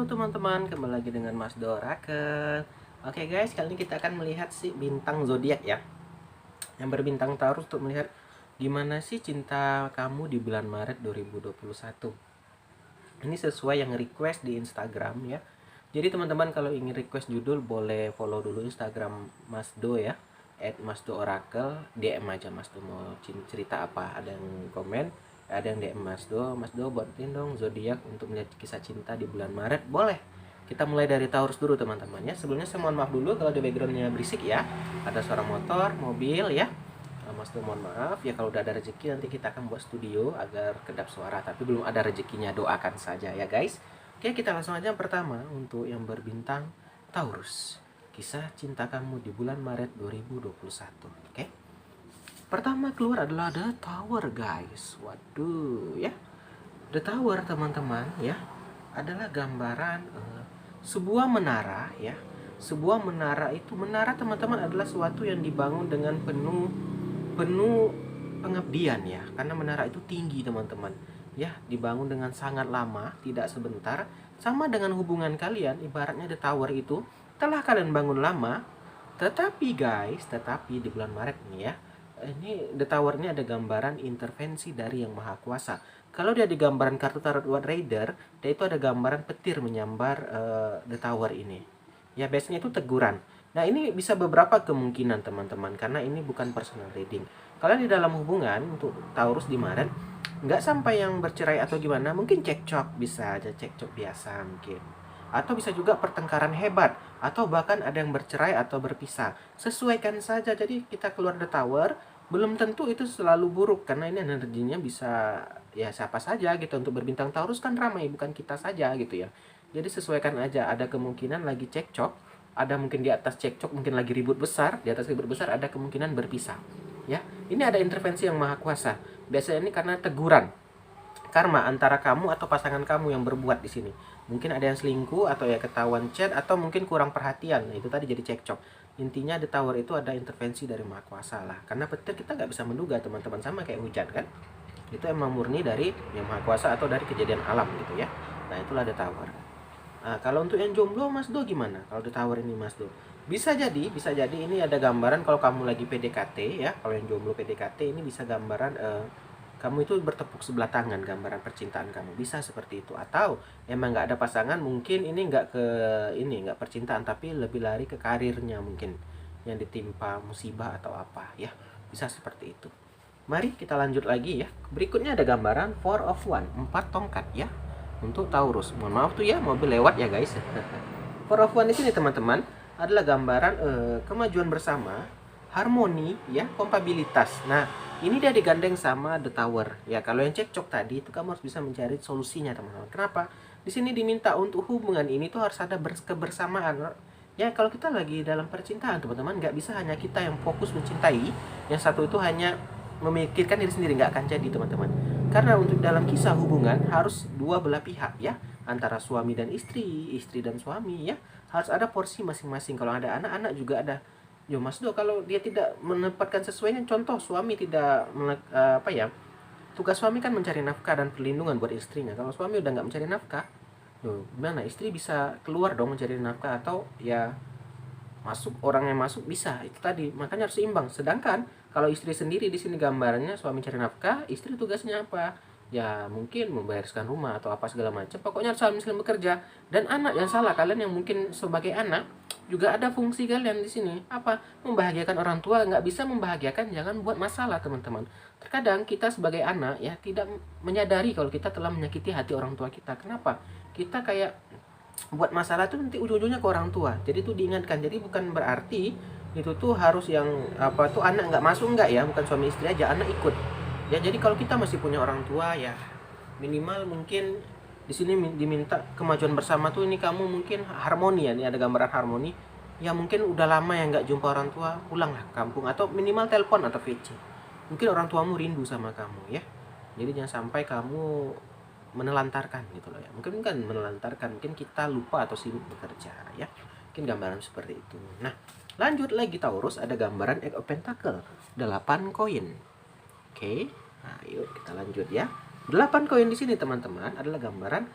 Halo teman-teman, kembali lagi dengan Mas Dorakel. Oke guys, kali ini kita akan melihat si bintang zodiak ya, yang berbintang Taurus, untuk melihat gimana sih cinta kamu di bulan Maret 2021. Ini sesuai yang request di Instagram ya. Jadi teman-teman kalau ingin request judul boleh follow dulu Instagram Mas Do ya, @masdoorakel. DM aja Mas Do mau cerita apa, ada yang komen, ada yang DM Mas Do buatin dong zodiak untuk melihat kisah cinta di bulan Maret. Boleh. Kita mulai dari Taurus dulu teman-teman ya. Sebelumnya saya mohon maaf dulu kalau di backgroundnya berisik ya. Ada suara motor, mobil ya. Mas Do mohon maaf ya, kalau udah ada rezeki nanti kita akan buat studio agar kedap suara, tapi belum ada rezekinya, doakan saja ya guys. Oke, kita langsung aja yang pertama untuk yang berbintang Taurus. Kisah cinta kamu di bulan Maret 2021. Oke. Pertama keluar adalah The Tower guys. Waduh ya. The Tower teman-teman ya adalah gambaran sebuah menara ya. Sebuah menara itu, menara teman-teman adalah sesuatu yang dibangun dengan penuh pengabdian ya. Karena menara itu tinggi teman-teman. Ya, dibangun dengan sangat lama, tidak sebentar. Sama dengan hubungan kalian, ibaratnya The Tower itu telah kalian bangun lama, tetapi di bulan Maret nih ya, ini The Tower ini ada gambaran intervensi dari Yang Maha Kuasa. Kalau dia di gambaran kartu tarot White Rider, dia itu ada gambaran petir menyambar The Tower ini. Ya, biasanya itu teguran. Nah, ini bisa beberapa kemungkinan teman-teman, karena ini bukan personal reading. Kalian di dalam hubungan untuk Taurus di Maret, nggak sampai yang bercerai atau gimana, mungkin cekcok, bisa aja cekcok biasa mungkin, atau bisa juga pertengkaran hebat, atau bahkan ada yang bercerai atau berpisah. Sesuaikan saja. Jadi kita keluar The Tower belum tentu itu selalu buruk, karena ini energinya bisa ya siapa saja gitu. Untuk berbintang Taurus kan ramai, bukan kita saja gitu ya. Jadi sesuaikan aja. Ada kemungkinan lagi cekcok, ada mungkin di atas cekcok, mungkin lagi ribut besar, di atas ribut besar ada kemungkinan berpisah ya. Ini ada intervensi Yang Maha Kuasa. Biasanya ini karena teguran karma antara kamu atau pasangan kamu yang berbuat di sini. Mungkin ada yang selingkuh, atau ya ketahuan chat, atau mungkin kurang perhatian. Nah, itu tadi jadi cekcok. Intinya The Tower itu ada intervensi dari Maha Kuasa lah. Karena petir kita nggak bisa menduga teman-teman, sama kayak hujan kan. Itu emang murni dari Yang Maha Kuasa atau dari kejadian alam gitu ya. Nah, itulah The Tower. Nah, kalau untuk yang jomblo Mas Do gimana? Kalau The Tower ini Mas Do, bisa jadi ini ada gambaran kalau kamu lagi PDKT ya. Kalau yang jomblo PDKT ini bisa gambaran kamu itu bertepuk sebelah tangan, gambaran percintaan kamu, bisa seperti itu. Atau emang nggak ada pasangan, mungkin ini nggak percintaan, tapi lebih lari ke karirnya mungkin, yang ditimpa musibah atau apa ya, bisa seperti itu. Mari kita lanjut lagi ya. Berikutnya ada gambaran Four of One, 4 tongkat ya, untuk Taurus. Mohon maaf tuh ya, mobil lewat ya guys. Four of One di sini teman-teman adalah gambaran kemajuan bersama, harmoni ya, kompabilitas. Nah, ini dia digandeng sama The Tower ya. Kalau yang cekcok tadi itu kamu harus bisa mencari solusinya teman-teman. Kenapa? Di sini diminta untuk hubungan ini tuh harus ada kebersamaan ya. Kalau kita lagi dalam percintaan teman-teman, nggak bisa hanya kita yang fokus mencintai, yang satu itu hanya memikirkan diri sendiri, nggak akan jadi teman-teman. Karena untuk dalam kisah hubungan harus dua belah pihak ya, antara suami dan istri, istri dan suami ya, harus ada porsi masing-masing. Kalau ada anak-anak juga ada. Yo Mas Do, kalau dia tidak menempatkan sesuainya, contoh suami tidak tugas suami kan mencari nafkah dan perlindungan buat istrinya. Kalau suami udah nggak mencari nafkah, yo gimana istri bisa keluar dong mencari nafkah, atau ya masuk, orang yang masuk bisa. Itu tadi, makanya harus seimbang. Sedangkan kalau istri sendiri di sini gambarannya suami cari nafkah, istri tugasnya apa? Ya mungkin membayarkan rumah atau apa segala macam. Pokoknya harus saling bekerja. Dan anak yang salah, kalian yang mungkin sebagai anak juga ada fungsi kalian di sini. Apa? Membahagiakan orang tua. Nggak bisa membahagiakan, jangan buat masalah teman-teman. Terkadang kita sebagai anak ya tidak menyadari kalau kita telah menyakiti hati orang tua kita. Kenapa? Kita kayak buat masalah tuh nanti ujung-ujungnya ke orang tua. Jadi itu diingatkan. Jadi bukan berarti itu tuh harus yang apa tuh anak nggak masuk, nggak ya, bukan suami istri aja, anak ikut ya. Jadi kalau kita masih punya orang tua ya, minimal mungkin di sini diminta kemajuan bersama tuh. Ini kamu mungkin harmoni ya, ini ada gambaran harmoni ya. Mungkin udah lama ya nggak jumpa orang tua, pulanglah ke kampung atau minimal telepon atau VC. Mungkin orang tuamu rindu sama kamu ya. Jadi jangan sampai kamu menelantarkan gitu loh ya. Mungkin kan menelantarkan, mungkin kita lupa atau sibuk bekerja ya. Mungkin gambaran seperti itu. Nah, lanjut lagi Taurus, ada gambaran Eight of Pentacle, 8 koin. Oke. Nah, yuk kita lanjut ya. 8 koin di sini teman-teman adalah gambaran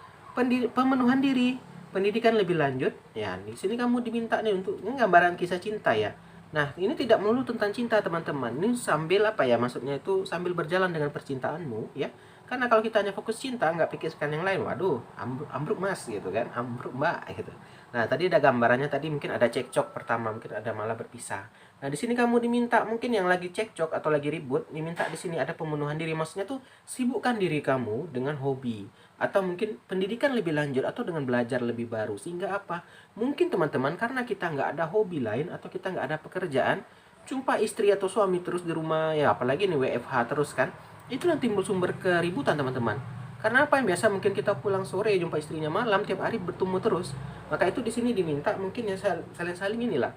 pemenuhan diri. pendidikan lebih lanjut, ya di sini kamu diminta nih untuk ini gambaran kisah cinta ya. Nah, ini tidak melulu tentang cinta teman-teman. Ini sambil apa ya? Maksudnya itu sambil berjalan dengan percintaanmu ya. Karena kalau kita hanya fokus cinta, nggak pikirkan yang lain, waduh, ambruk, ambruk mas gitu kan, ambruk mbak gitu. Nah, tadi ada gambarannya, tadi mungkin ada cekcok pertama, mungkin ada malah berpisah. Nah, di sini kamu diminta mungkin yang lagi cekcok atau lagi ribut, diminta di sini ada pemenuhan diri. Maksudnya tuh sibukkan diri kamu dengan hobi atau mungkin pendidikan lebih lanjut atau dengan belajar lebih baru. Sehingga apa? Mungkin teman-teman karena kita nggak ada hobi lain atau kita nggak ada pekerjaan, jumpa istri atau suami terus di rumah ya, apalagi nih WFH terus kan, itulah timbul sumber keributan teman-teman. Karena apa, yang biasa mungkin kita pulang sore jumpa istrinya malam, tiap hari bertemu terus. Maka itu di sini diminta mungkin ya saling-saling inilah,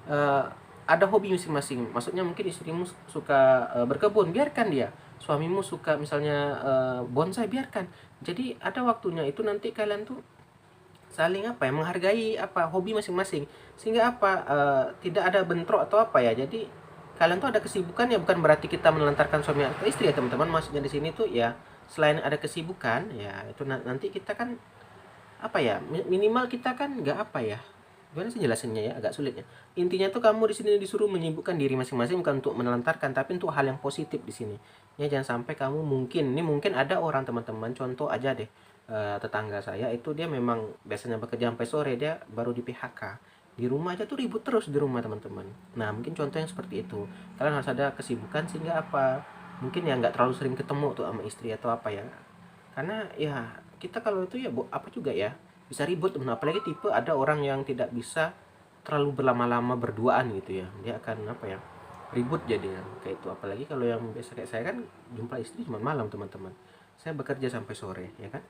eh, ada hobi masing-masing. Maksudnya mungkin istrimu suka berkebun, biarkan dia. Suamimu suka misalnya bonsai, biarkan. Jadi ada waktunya itu nanti kalian tuh saling apa ya, menghargai apa hobi masing-masing, sehingga apa tidak ada bentrok atau apa ya. Jadi kalian tuh ada kesibukan ya, bukan berarti kita menelantarkan suami atau istri ya teman-teman. Maksudnya di sini tuh ya selain ada kesibukan ya itu nanti kita kan apa ya, minimal kita kan nggak apa ya, gimana sih jelasinnya ya, agak sulit ya. Intinya tuh kamu di sini disuruh menyibukkan diri masing-masing, bukan untuk menelantarkan tapi untuk hal yang positif di sini ya. Jangan sampai kamu mungkin ada orang teman-teman, contoh aja deh, tetangga saya itu dia memang biasanya bekerja sampai sore, dia baru di PHK, di rumah aja tuh ribut terus di rumah teman-teman. Nah mungkin contoh yang seperti itu, kalian harus ada kesibukan sehingga apa, mungkin ya nggak terlalu sering ketemu tuh sama istri atau apa ya. Karena ya kita kalau itu ya apa juga ya, bisa ribut. Nah, apalagi tipe ada orang yang tidak bisa terlalu berlama-lama berduaan gitu ya, dia akan apa ya, ribut jadinya kayak itu. Apalagi kalau yang biasa kayak saya kan jumpa istri cuma malam teman-teman, saya bekerja sampai sore ya kan,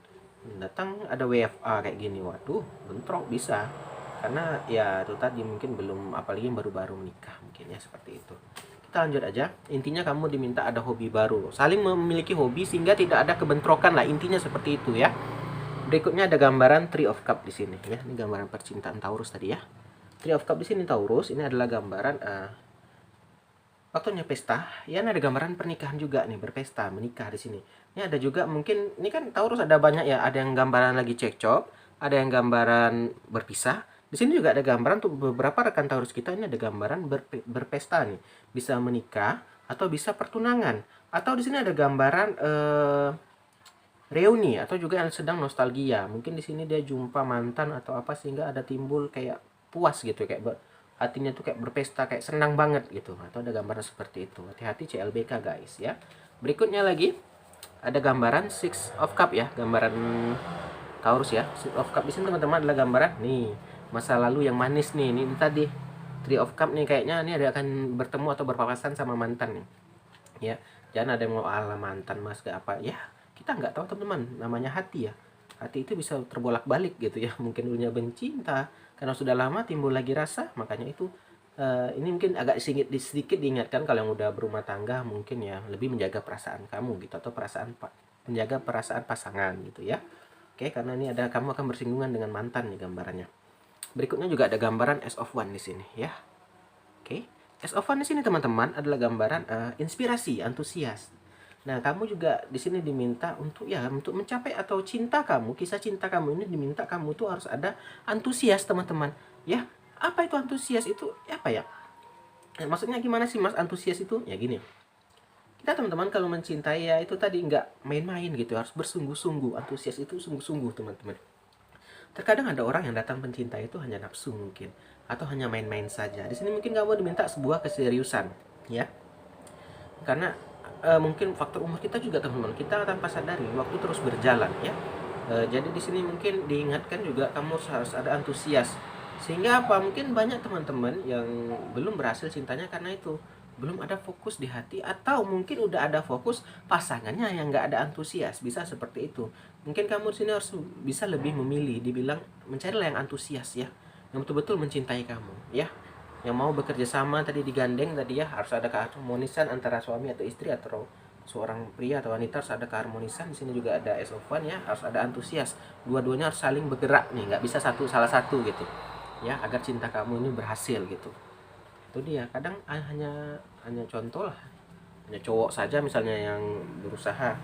datang ada WFA kayak gini, waduh bentrok bisa. Karena ya itu tadi mungkin belum, apalagi yang baru-baru menikah mungkin ya, seperti itu. Kita lanjut aja. Intinya kamu diminta ada hobi baru, saling memiliki hobi sehingga tidak ada kebentrokan lah, intinya seperti itu ya. Berikutnya ada gambaran Three of Cup di sini ya. Ini gambaran percintaan Taurus tadi ya. Three of Cup di sini Taurus, ini adalah gambaran waktunya pesta. Ya, ini ada gambaran pernikahan juga nih, berpesta, menikah di sini. Ini ada juga mungkin, ini kan Taurus ada banyak ya, ada yang gambaran lagi cekcok, ada yang gambaran berpisah. Di sini juga ada gambaran untuk beberapa rekan Taurus kita, ini ada gambaran berpesta nih, bisa menikah atau bisa pertunangan. Atau di sini ada gambaran reuni atau juga yang sedang nostalgia. Mungkin di sini dia jumpa mantan atau apa sehingga ada timbul kayak puas gitu, kayak hatinya tuh kayak berpesta, kayak senang banget gitu. Atau ada gambaran seperti itu. Hati-hati CLBK guys ya. Berikutnya lagi ada gambaran Six of Cup ya, gambaran Taurus ya. Six of Cup di sini teman-teman adalah gambaran nih masa lalu yang manis nih. Ini tadi Three of Cup nih, kayaknya ini ada akan bertemu atau berpapasan sama mantan nih. Ya, jangan ada yang mau ala mantan mas gak apa ya. Kita nggak tahu teman-teman, namanya hati ya. Hati itu bisa terbolak-balik gitu ya. Mungkin dulunya benci, entah karena sudah lama timbul lagi rasa. Makanya itu ini mungkin agak sedikit diingatkan kalau yang udah berumah tangga, mungkin ya lebih menjaga perasaan kamu gitu, atau menjaga perasaan pasangan gitu ya. Oke, karena ini ada kamu akan bersinggungan dengan mantan nih gambarannya. Berikutnya juga ada gambaran Ace of One di sini ya. Oke, Ace of One di sini teman-teman adalah gambaran inspirasi, antusias. Nah, kamu juga di sini diminta untuk ya, untuk mencapai atau cinta kamu, kisah cinta kamu ini diminta kamu tuh harus ada antusias teman-teman. Ya, apa itu antusias itu? Apa ya? Maksudnya gimana sih mas antusias itu? Ya gini. Kita teman-teman kalau mencintai ya itu tadi nggak main-main gitu, harus bersungguh-sungguh. Antusias itu sungguh-sungguh teman-teman. Terkadang ada orang yang datang pencinta itu hanya nafsu mungkin, atau hanya main-main saja. Di sini mungkin kamu diminta sebuah keseriusan, ya. Karena mungkin faktor umur kita juga teman-teman, kita tanpa sadari waktu terus berjalan ya. Jadi di sini mungkin diingatkan juga kamu harus ada antusias. Sehingga apa? Mungkin banyak teman-teman yang belum berhasil cintanya karena itu belum ada fokus di hati, atau mungkin udah ada fokus pasangannya yang nggak ada antusias, bisa seperti itu. Mungkin kamu di sini harus bisa lebih memilih, dibilang mencarilah yang antusias ya, yang betul-betul mencintai kamu ya, yang mau bekerja sama tadi, digandeng tadi ya, harus ada keharmonisan antara suami atau istri, atau seorang pria atau wanita harus ada keharmonisan. Di sini juga ada Ace of One ya, harus ada antusias, dua-duanya harus saling bergerak nih, nggak bisa salah satu gitu ya, agar cinta kamu ini berhasil gitu. Itu dia, kadang hanya contoh lah, hanya cowok saja misalnya yang berusaha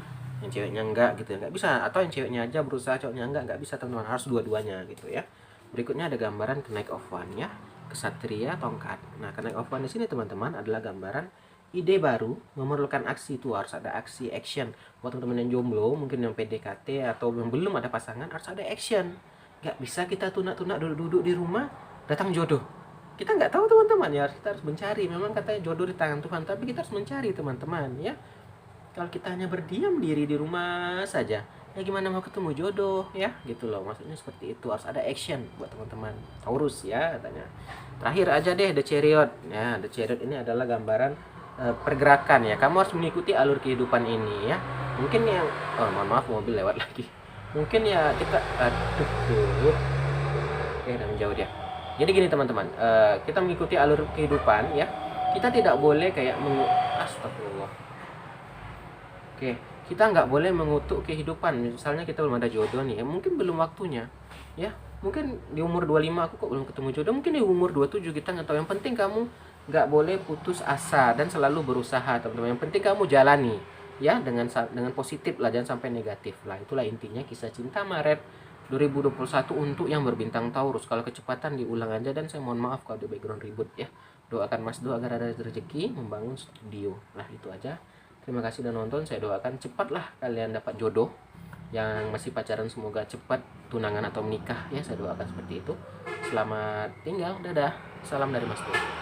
yang ceweknya enggak gitu ya, nggak bisa. Atau yang ceweknya aja berusaha, cowoknya enggak bisa teman-teman, harus dua-duanya gitu ya. Berikutnya ada gambaran Knight of Wands ya, kesatria tongkat. Nah, Knight of Wands di sini teman-teman adalah gambaran ide baru, memerlukan aksi, itu harus ada aksi, action. Buat teman-teman yang jomblo, mungkin yang PDKT atau yang belum ada pasangan, harus ada action. Nggak bisa kita tunak-tunak duduk-duduk di rumah datang jodoh. Kita nggak tahu teman-teman ya, kita harus mencari. Memang katanya jodoh di tangan Tuhan, tapi kita harus mencari teman-teman ya. Kalau kita hanya berdiam diri di rumah saja, ya gimana mau ketemu jodoh ya, gitu loh. Maksudnya seperti itu, harus ada action buat teman-teman Taurus ya katanya. Terakhir aja deh, The Chariot ya. The Chariot ini adalah gambaran pergerakan ya. Kamu harus mengikuti alur kehidupan ini ya. Mungkin yang mohon maaf, mobil lewat lagi. Mungkin ya kita tuh. Oke, udah menjauh dia. Jadi gini teman-teman, kita mengikuti alur kehidupan ya. Kita tidak boleh kayak astagfirullah. Oke, kita nggak boleh mengutuk kehidupan. Misalnya kita belum ada jodoh nih, ya mungkin belum waktunya. Ya, mungkin di umur 25 aku kok belum ketemu jodoh. Mungkin di umur 27 kita nggak tahu. Yang penting kamu nggak boleh putus asa dan selalu berusaha, teman-teman. Yang penting kamu jalani ya dengan positif lah, jangan sampai negatif lah. Itulah intinya kisah cinta Maret 2021 untuk yang berbintang Taurus. Kalau kecepatan diulang aja, dan saya mohon maaf kalau di background ribut ya. Doakan Mas Do agar ada rezeki membangun studio. Nah, itu aja. Terima kasih udah nonton. Saya doakan cepatlah kalian dapat jodoh. Yang masih pacaran semoga cepat tunangan atau menikah ya. Saya doakan seperti itu. Selamat tinggal. Dadah. Salam dari Mas Do.